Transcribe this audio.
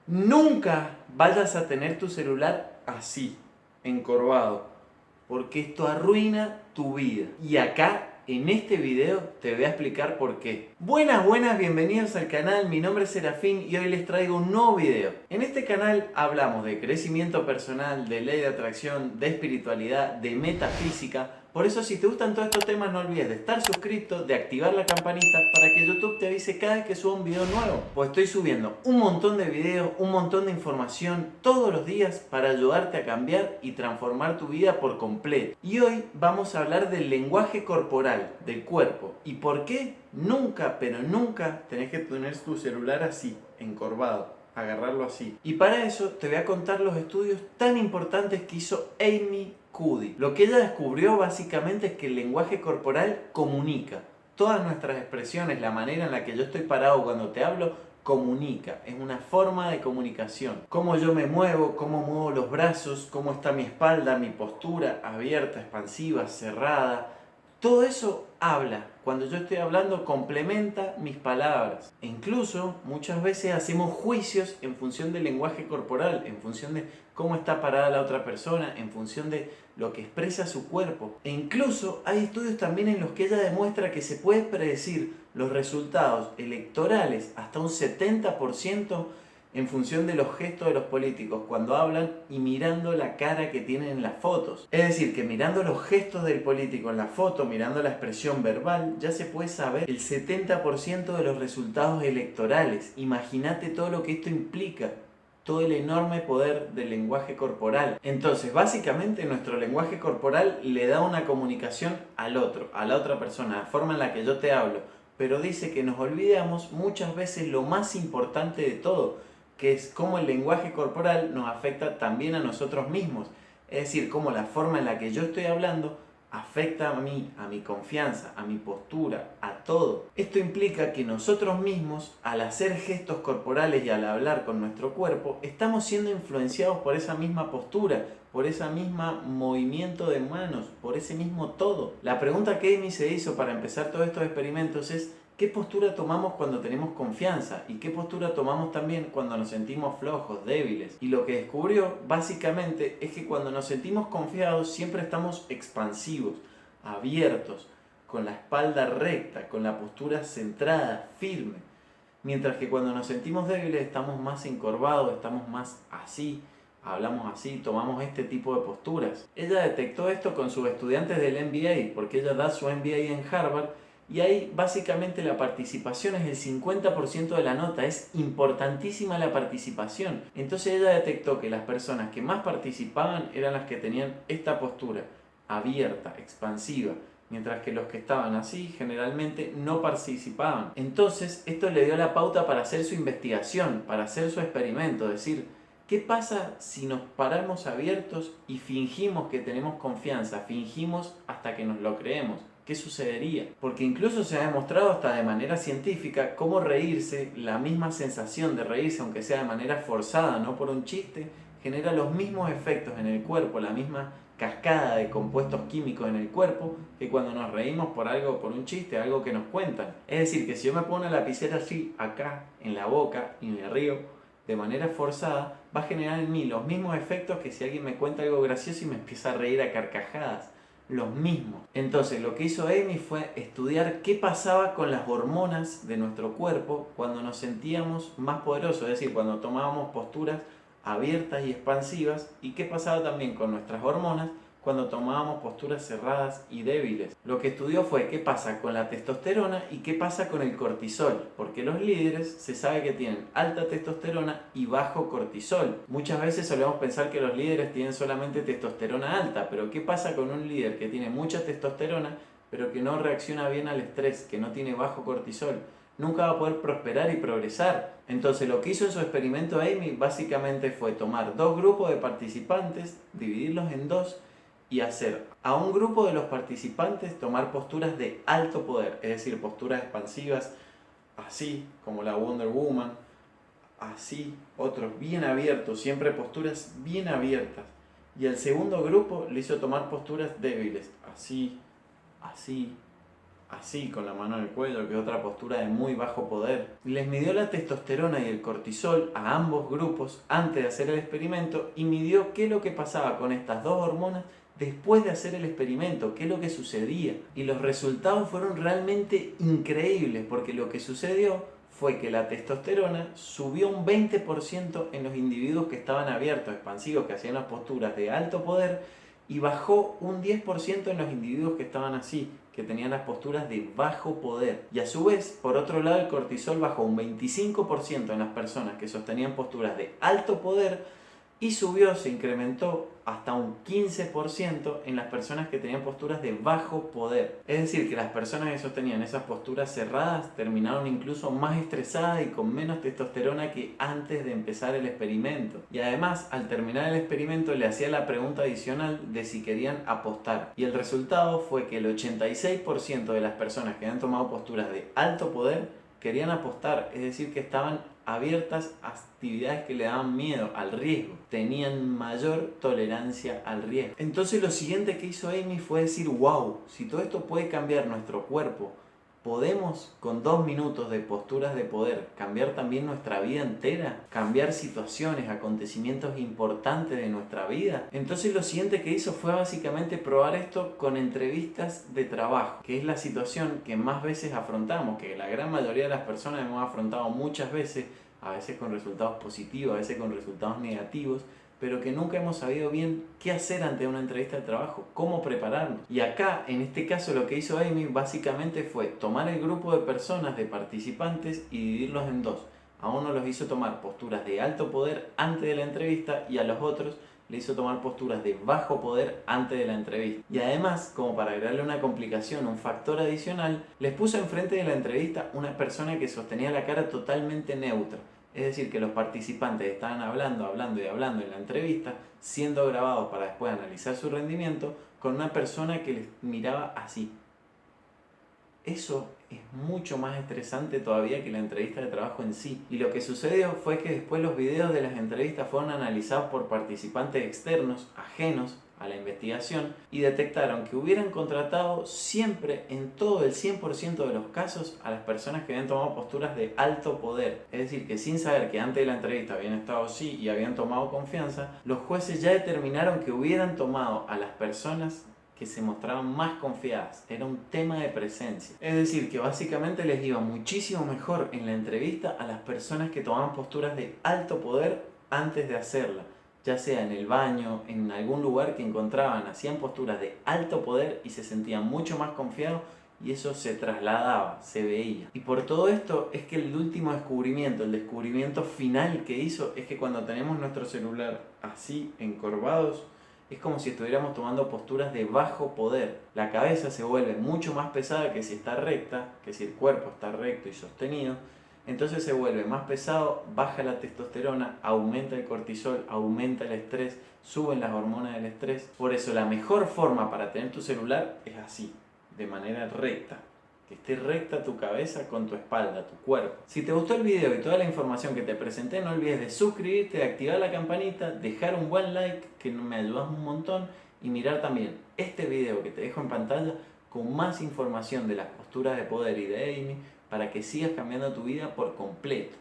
Nunca vayas a tener tu celular así, encorvado, porque esto arruina tu vida. Y acá, en este video, te voy a explicar por qué. Buenas, bienvenidos al canal, mi nombre es Serafín y hoy les traigo un nuevo video. En este canal hablamos de crecimiento personal, de ley de atracción, de espiritualidad, de metafísica. Por eso si te gustan todos estos temas no olvides de estar suscrito, de activar la campanita para que YouTube te avise cada vez que suba un video nuevo. Pues estoy subiendo un montón de videos, un montón de información todos los días para ayudarte a cambiar y transformar tu vida por completo. Y hoy vamos a hablar del lenguaje corporal, del cuerpo. ¿Y por qué? Nunca, pero nunca tenés que tener tu celular así, encorvado, agarrarlo así. Y para eso te voy a contar los estudios tan importantes que hizo Amy Cuddy. Lo que ella descubrió básicamente es que el lenguaje corporal comunica. Todas nuestras expresiones, la manera en la que yo estoy parado cuando te hablo, comunica. Es una forma de comunicación. Cómo yo me muevo, cómo muevo los brazos, cómo está mi espalda, mi postura, abierta, expansiva, cerrada. Todo eso habla. Cuando yo estoy hablando complementa mis palabras. E incluso muchas veces hacemos juicios en función del lenguaje corporal, en función de cómo está parada la otra persona, en función de lo que expresa su cuerpo. E incluso hay estudios también en los que ella demuestra que se puede predecir los resultados electorales hasta un 70% en función de los gestos de los políticos cuando hablan y mirando la cara que tienen en las fotos. Es decir, que mirando los gestos del político en la foto, mirando la expresión verbal, ya se puede saber el 70% de los resultados electorales. Imagínate todo lo que esto implica. Todo el enorme poder del lenguaje corporal. Entonces, básicamente nuestro lenguaje corporal le da una comunicación al otro, a la otra persona, la forma en la que yo te hablo. Pero dice que nos olvidamos muchas veces lo más importante de todo, que es cómo el lenguaje corporal nos afecta también a nosotros mismos. Es decir, cómo la forma en la que yo estoy hablando afecta a mí, a mi confianza, a mi postura, a todo. Esto implica que nosotros mismos, al hacer gestos corporales y al hablar con nuestro cuerpo, estamos siendo influenciados por esa misma postura, por ese mismo movimiento de manos, por ese mismo todo. La pregunta que Amy se hizo para empezar todos estos experimentos es: ¿qué postura tomamos cuando tenemos confianza? ¿Y qué postura tomamos también cuando nos sentimos flojos, débiles? Y lo que descubrió básicamente es que cuando nos sentimos confiados siempre estamos expansivos, abiertos, con la espalda recta, con la postura centrada, firme. Mientras que cuando nos sentimos débiles estamos más encorvados, estamos más así, hablamos así, tomamos este tipo de posturas. Ella detectó esto con sus estudiantes del MBA, porque ella da su MBA en Harvard. Y ahí básicamente la participación es el 50% de la nota, es importantísima la participación. Entonces ella detectó que las personas que más participaban eran las que tenían esta postura, abierta, expansiva, mientras que los que estaban así generalmente no participaban. Entonces esto le dio la pauta para hacer su investigación, para hacer su experimento, es decir, ¿qué pasa si nos paramos abiertos y fingimos que tenemos confianza, fingimos hasta que nos lo creemos? ¿Qué sucedería? Porque incluso se ha demostrado hasta de manera científica cómo reírse, la misma sensación de reírse, aunque sea de manera forzada, no por un chiste, genera los mismos efectos en el cuerpo, la misma cascada de compuestos químicos en el cuerpo que cuando nos reímos por algo, por un chiste, algo que nos cuentan. Es decir, que si yo me pongo una lapicera así, acá, en la boca, y me río de manera forzada, va a generar en mí los mismos efectos que si alguien me cuenta algo gracioso y me empieza a reír a carcajadas. Los mismos. Entonces lo que hizo Amy fue estudiar qué pasaba con las hormonas de nuestro cuerpo cuando nos sentíamos más poderosos, es decir, cuando tomábamos posturas abiertas y expansivas, y qué pasaba también con nuestras hormonas cuando tomábamos posturas cerradas y débiles. Lo que estudió fue qué pasa con la testosterona y qué pasa con el cortisol, porque los líderes se sabe que tienen alta testosterona y bajo cortisol. Muchas veces solemos pensar que los líderes tienen solamente testosterona alta, pero ¿qué pasa con un líder que tiene mucha testosterona pero que no reacciona bien al estrés, que no tiene bajo cortisol? Nunca va a poder prosperar y progresar. Entonces lo que hizo en su experimento Amy básicamente fue tomar dos grupos de participantes, dividirlos en dos y hacer a un grupo de los participantes tomar posturas de alto poder, es decir, posturas expansivas, así como la Wonder Woman, así, otros bien abiertos, siempre posturas bien abiertas. Y al segundo grupo le hizo tomar posturas débiles, así, así, así, con la mano en el cuello, que es otra postura de muy bajo poder. Les midió la testosterona y el cortisol a ambos grupos antes de hacer el experimento y midió qué es lo que pasaba con estas dos hormonas después de hacer el experimento, qué es lo que sucedía. Y los resultados fueron realmente increíbles, porque lo que sucedió fue que la testosterona subió un 20% en los individuos que estaban abiertos, expansivos, que hacían las posturas de alto poder, y bajó un 10% en los individuos que estaban así, que tenían las posturas de bajo poder. Y a su vez, por otro lado, el cortisol bajó un 25% en las personas que sostenían posturas de alto poder y subió, se incrementó hasta un 15% en las personas que tenían posturas de bajo poder. Es decir, que las personas que sostenían esas posturas cerradas terminaron incluso más estresadas y con menos testosterona que antes de empezar el experimento. Y además, al terminar el experimento le hacía la pregunta adicional de si querían apostar. Y el resultado fue que el 86% de las personas que habían tomado posturas de alto poder querían apostar, es decir, que estaban abiertas a actividades que le daban miedo, al riesgo, tenían mayor tolerancia al riesgo. Entonces lo siguiente que hizo Amy fue decir, wow, si todo esto puede cambiar nuestro cuerpo, ¿podemos con 2 minutos de posturas de poder cambiar también nuestra vida entera? ¿Cambiar situaciones, acontecimientos importantes de nuestra vida? Entonces lo siguiente que hizo fue básicamente probar esto con entrevistas de trabajo, que es la situación que más veces afrontamos, que la gran mayoría de las personas hemos afrontado muchas veces, a veces con resultados positivos, a veces con resultados negativos, pero que nunca hemos sabido bien qué hacer ante una entrevista de trabajo, cómo prepararnos. Y acá, en este caso, lo que hizo Amy básicamente fue tomar el grupo de personas, de participantes, y dividirlos en dos. A uno los hizo tomar posturas de alto poder antes de la entrevista y a los otros le hizo tomar posturas de bajo poder antes de la entrevista. Y además, como para agregarle una complicación, un factor adicional, les puso enfrente de la entrevista una persona que sostenía la cara totalmente neutra. Es decir, que los participantes estaban hablando en la entrevista, siendo grabados para después analizar su rendimiento, con una persona que les miraba así. Eso es mucho más estresante todavía que la entrevista de trabajo en sí. Y lo que sucedió fue que después los videos de las entrevistas fueron analizados por participantes externos, ajenos a la investigación, y detectaron que hubieran contratado siempre, en todo el 100% de los casos, a las personas que habían tomado posturas de alto poder. Es decir, que sin saber que antes de la entrevista habían estado así y habían tomado confianza, los jueces ya determinaron que hubieran tomado a las personas que se mostraban más confiadas. Era un tema de presencia. Es decir, que básicamente les iba muchísimo mejor en la entrevista a las personas que tomaban posturas de alto poder antes de hacerla, ya sea en el baño, en algún lugar que encontraban, hacían posturas de alto poder y se sentían mucho más confiados, y eso se trasladaba, se veía. Y por todo esto es que el último descubrimiento, el descubrimiento final que hizo, es que cuando tenemos nuestro celular así, encorvados, es como si estuviéramos tomando posturas de bajo poder. La cabeza se vuelve mucho más pesada que si está recta, que si el cuerpo está recto y sostenido. Entonces se vuelve más pesado, baja la testosterona, aumenta el cortisol, aumenta el estrés, suben las hormonas del estrés. Por eso la mejor forma para tener tu celular es así, de manera recta. Que esté recta tu cabeza con tu espalda, tu cuerpo. Si te gustó el video y toda la información que te presenté, no olvides de suscribirte, de activar la campanita, dejar un buen like, que me ayudas un montón, y mirar también este video que te dejo en pantalla con más información de las posturas de poder y de Amy, para que sigas cambiando tu vida por completo.